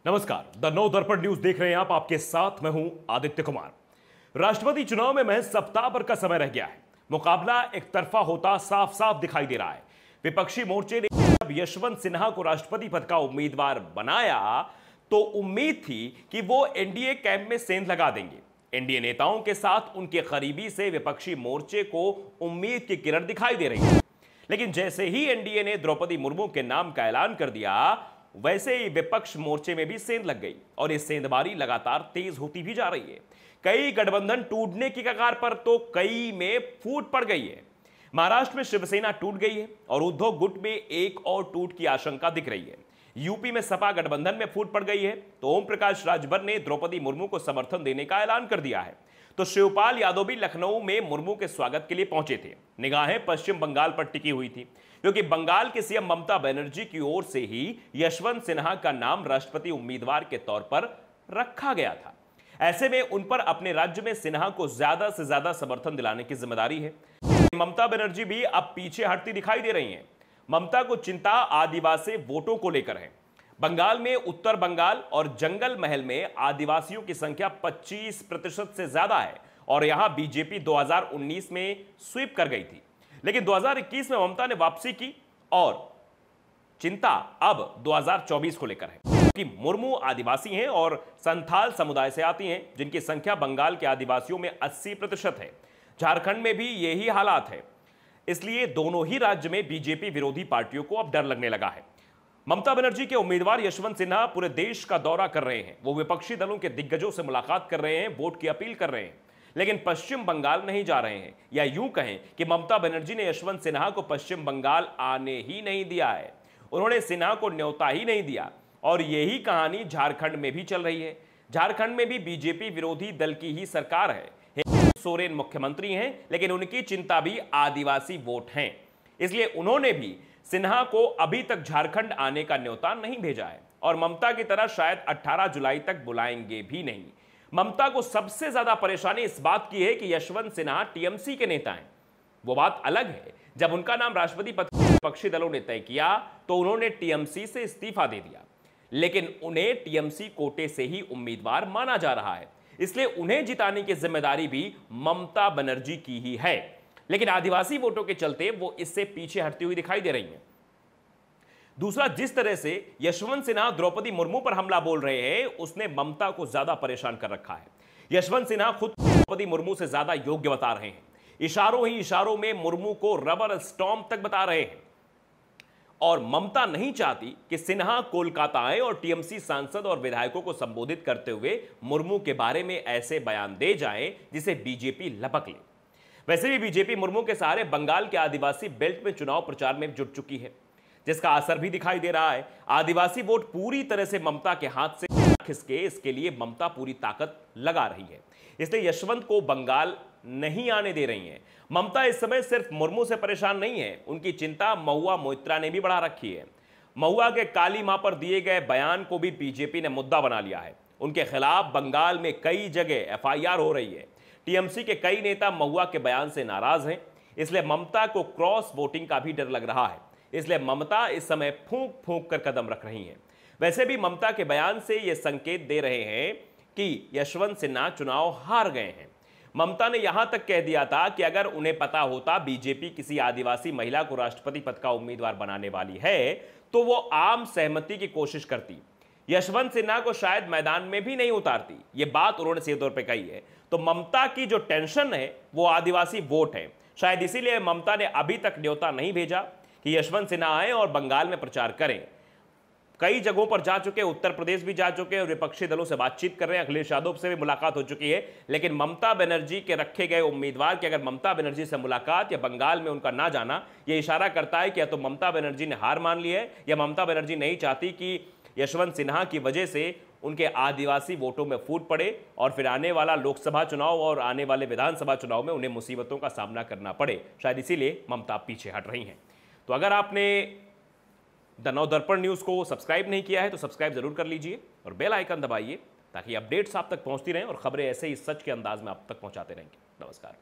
नमस्कार, द नव दर्पण न्यूज देख रहे हैं आप। आपके साथ मैं हूं आदित्य कुमार। राष्ट्रपति चुनाव में महज सप्ताह भर का समय रह गया है। मुकाबला एक तरफा होता साफ साफ दिखाई दे रहा है। विपक्षी मोर्चे ने जब यशवंत सिन्हा को राष्ट्रपति पद का उम्मीदवार बनाया तो उम्मीद थी कि वो एनडीए कैंप में सेंध लगा देंगे। एनडीए नेताओं के साथ उनके करीबी से विपक्षी मोर्चे को उम्मीद की किरण दिखाई दे रही है। लेकिन जैसे ही एनडीए ने द्रौपदी मुर्मू के नाम का ऐलान कर दिया, वैसे ही विपक्ष मोर्चे में भी सेंध लग गई और ये सेंधबारी लगातार तेज होती भी जा रही है। कई गठबंधन टूटने की कगार पर तो कई में फूट पड़ गई है। महाराष्ट्र में शिवसेना टूट गई है और उद्धव गुट में एक और टूट की आशंका दिख रही है। यूपी में सपा गठबंधन में फूट पड़ गई है तो ओम प्रकाश राजभर ने द्रौपदी मुर्मू को समर्थन देने का ऐलान कर दिया है। तो शिवपाल यादव भी लखनऊ में मुर्मू के स्वागत के लिए पहुंचे थे। निगाहें पश्चिम बंगाल पर टिकी हुई थी क्योंकि बंगाल के सीएम ममता बनर्जी की ओर से ही यशवंत सिन्हा का नाम राष्ट्रपति उम्मीदवार के तौर पर रखा गया था। ऐसे में उन पर अपने राज्य में सिन्हा को ज्यादा से ज्यादा समर्थन दिलाने की जिम्मेदारी है। ममता बनर्जी भी अब पीछे हटती दिखाई दे रही हैं। ममता को चिंता आदिवासी वोटों को लेकर है। बंगाल में उत्तर बंगाल और जंगल महल में आदिवासियों की संख्या 25% से ज्यादा है और यहां बीजेपी 2019 में स्वीप कर गई थी। लेकिन 2021 में ममता ने वापसी की और चिंता अब 2024 को लेकर है कि मुर्मू आदिवासी हैं और संथाल समुदाय से आती हैं, जिनकी संख्या बंगाल के आदिवासियों में 80% है। झारखंड में भी यही हालात है। इसलिए दोनों ही राज्य में बीजेपी विरोधी पार्टियों को अब डर लगने लगा है। ममता बनर्जी के उम्मीदवार यशवंत सिन्हा पूरे देश का दौरा कर रहे हैं। वो विपक्षी दलों के दिग्गजों से मुलाकात कर रहे हैं, वोट की अपील कर रहे हैं, लेकिन पश्चिम बंगाल नहीं जा रहे हैं। या यूं कहें कि ममता बनर्जी ने यशवंत सिन्हा को पश्चिम बंगाल आने ही नहीं दिया है। उन्होंने सिन्हा को न्योता ही नहीं दिया और यही कहानी झारखंड में भी चल रही है। झारखंड में भी बीजेपी विरोधी दल की ही सरकार है। हेमंत सोरेन मुख्यमंत्री हैं, लेकिन उनकी चिंता भी आदिवासी वोट हैं। इसलिए उन्होंने भी सिन्हा को अभी तक झारखंड आने का न्योता नहीं भेजा है और ममता की तरह शायद 18 जुलाई तक बुलाएंगे भी नहीं। ममता को सबसे ज्यादा परेशानी इस बात की है कि यशवंत सिन्हा टीएमसी के नेता हैं। वो बात अलग है, जब उनका नाम राष्ट्रपति पद के विपक्षी दलों ने तय किया तो उन्होंने टीएमसी से इस्तीफा दे दिया, लेकिन उन्हें टीएमसी कोटे से ही उम्मीदवार माना जा रहा है। इसलिए उन्हें जिताने की जिम्मेदारी भी ममता बनर्जी की ही है। लेकिन आदिवासी वोटों के चलते वो इससे पीछे हटती हुई दिखाई दे रही हैं। दूसरा, जिस तरह से यशवंत सिन्हा द्रौपदी मुर्मू पर हमला बोल रहे हैं, उसने ममता को ज्यादा परेशान कर रखा है। यशवंत सिन्हा खुद द्रौपदी मुर्मू से ज्यादा योग्य बता रहे हैं। इशारों ही इशारों में मुर्मू को रबर स्टॉम्प तक बता रहे हैं और ममता नहीं चाहती कि सिन्हा कोलकाता आए और टीएमसी सांसद और विधायकों को संबोधित करते हुए मुर्मू के बारे में ऐसे बयान दे जाएं जिसे बीजेपी लपक ले। वैसे भी बीजेपी मुर्मू के सहारे बंगाल के आदिवासी बेल्ट में चुनाव प्रचार में जुट चुकी है, जिसका असर भी दिखाई दे रहा है। आदिवासी वोट पूरी तरह से ममता के हाथ से खिसके, इसके लिए ममता पूरी ताकत लगा रही है। इसलिए यशवंत को बंगाल नहीं आने दे रही है। ममता इस समय सिर्फ मुर्मू से परेशान नहीं है, उनकी चिंता महुआ मोइत्रा ने भी बढ़ा रखी है। महुआ के काली मां पर दिए गए बयान को भी बीजेपी ने मुद्दा बना लिया है। उनके खिलाफ बंगाल में कई जगह एफआईआर हो रही है। टीएमसी के कई नेता महुआ के बयान से नाराज हैं, इसलिए ममता को क्रॉस वोटिंग का भी डर लग रहा है। इसलिए ममता इस समय फूंक फूंक कर कदम रख रही हैं। वैसे भी ममता के बयान से यह संकेत दे रहे हैं कि यशवंत सिन्हा चुनाव हार गए हैं। ममता ने यहां तक कह दिया था कि अगर उन्हें पता होता बीजेपी किसी आदिवासी महिला को राष्ट्रपति पद का उम्मीदवार बनाने वाली है तो वो आम सहमति की कोशिश करती, यशवंत सिन्हा को शायद मैदान में भी नहीं उतारती। ये बात उन्होंने सीधे तौर पर कही है। तो ममता की जो टेंशन है वो आदिवासी वोट है। शायद इसीलिए ममता ने अभी तक न्योता नहीं भेजा कि यशवंत सिन्हा आए और बंगाल में प्रचार करें। कई जगहों पर जा चुके, उत्तर प्रदेश भी जा चुके और विपक्षी दलों से बातचीत कर रहे हैं। अखिलेश यादव से भी मुलाकात हो चुकी है। लेकिन ममता बनर्जी के रखे गए उम्मीदवार की अगर ममता बनर्जी से मुलाकात या बंगाल में उनका ना जाना, यह इशारा करता है कि या तो ममता बनर्जी ने हार मान ली है या ममता बनर्जी नहीं चाहती कि यशवंत सिन्हा की वजह से उनके आदिवासी वोटों में फूट पड़े और फिर आने वाला लोकसभा चुनाव और आने वाले विधानसभा चुनाव में उन्हें मुसीबतों का सामना करना पड़े। शायद इसीलिए ममता पीछे हट रही हैं। तो अगर आपने द नव दर्पण न्यूज़ को सब्सक्राइब नहीं किया है तो सब्सक्राइब जरूर कर लीजिए और बेल आइकन दबाइए ताकि अपडेट्स आप तक पहुंचती रहें और खबरें ऐसे ही सच के अंदाज में आप तक पहुंचाते रहेंगे। नमस्कार।